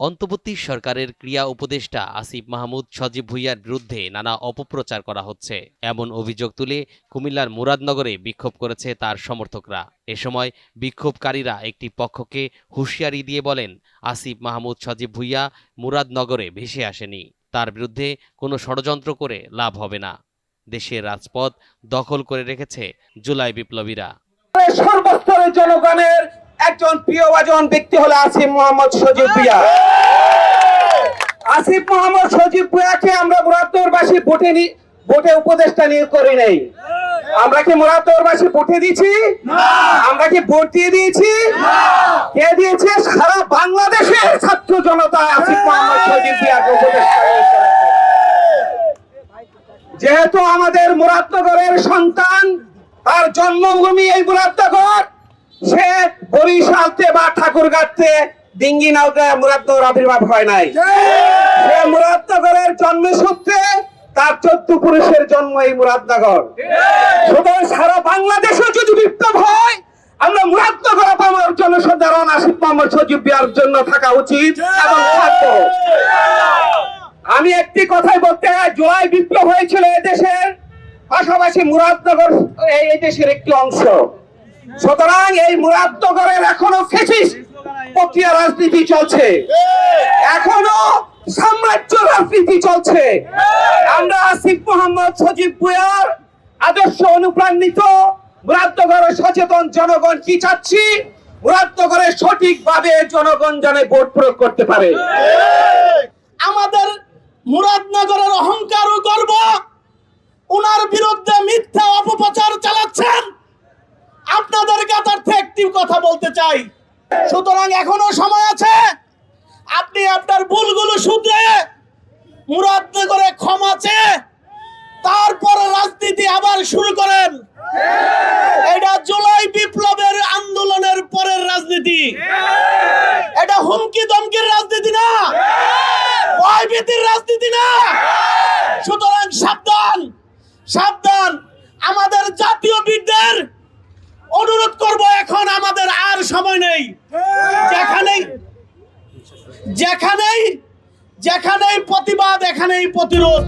অন্তর্বর্তী সরকারের ক্রীড়া উপদেষ্টা আসিফ মাহমুদ সজীব ভুঁইয়ার বিরুদ্ধে নানা অপপ্রচার করা হচ্ছে এমন অভিযোগ তুলে কুমিল্লার মুরাদনগরে বিক্ষোভ করেছে তার সমর্থকরা। এ সময় বিক্ষোভকারীরা একটি পক্ষকে হুঁশিয়ারি দিয়ে বলেন, আসিফ মাহমুদ সজীব ভুঁইয়া মুরাদনগরে ভেসে আসেনি, তার বিরুদ্ধে কোনো ষড়যন্ত্র করে লাভ হবে না। দেশের রাজপথ দখল করে রেখেছে জুলাই বিপ্লবীরা। সর্বস্তরের জনগণের একজন প্রিয়ভাজন ব্যক্তি হলো আসিফ মোহাম্মদ সজীব ভুঁইয়া। আসিফ মোহাম্মদ সজীব ভুঁইয়াকে আমরা মুরাদনগরবাসী ভোটে উপদেষ্টা নিয়োগ করি নাই। আমরা কি মুরাদনগরবাসী ভোটে দিয়েছি? আমরা কি ভোট দিয়ে দিয়েছি? কে দিয়েছে? সারা বাংলাদেশের ছাত্র জনতা আসিফ মোহাম্মদ সজীব ভুঁইয়াকে উপদেষ্টা নিয়োগ করেছে। যেহেতু আমাদের মুরাদনগরের সন্তান, তার জন্মভূমি এই মুরাদনগর, সে বরিশালতে বা ঠাকুরগাঁতে ডিঙ্গি নৌকায় মুরাদনগর আবির্ভাব হয় নাই। সে মুরাদনগরের জন্মসূত্রে তার 14 পুরুষের জন্ম এই মুরাদনগর। সুতরাং সারা বাংলাদেশে যদি বিপ্লব হয়, আমরা মুরাদনগর আমার জনসাধারণ আসিফ মোহাম্মদ সজীব ভুঁইয়ার জন্য থাকা উচিত এবং থাকবো। আমি একটি কথাই বলতে চাই, জুলাই বিপ্লব হয়েছিল এদেশের পাশাপাশি মুরাদনগর এই দেশের একটি অংশ। সুতরাং এই মুরাদনগরের এখনো ফ্যাসিস্ট প্রক্রিয়া রাজনীতি চলছে, এখনো সাম্রাজ্য রাজনীতি চলছে। আমরা আসিফ মোহাম্মদ সজীব ভুঁইয়ার আদর্শ অনুপ্রাণিত মুরাদনগরের সচেতন জনগণ কি চাচ্ছি, মুরাদনগরে সঠিকভাবে জনগণ যেন ভোট প্রয়োগ করতে পারে। আমাদের মুরাদনগরের অহংকার ও গর্ব, ওনার বিরুদ্ধে মিথ্যা অপপ্রচার চালাচ্ছেন। আপনাদের কাছে একটি কথা বলতে চাই, সুতরাং এখনো সময় আছে, আপনি আপনার ভুলগুলো শুধরে মুরাদনগরে ক্ষমা চেয়ে তারপর রাজনীতি আবার শুরু করেন। এটা জুলাই বিপ্লবের আন্দোলনের পরের রাজনীতি, এটা হুমকি ধমকির রাজনীতি না, ভয়ভীতির রাজনীতি না। সুতরাং সাবধান, সাবধান। আমাদের জাতীয় বীরদের অনুরোধ করব, এখন আমাদের আর সময় নেই। যেখানেই প্রতিবাদ, এখানেই প্রতিরোধ।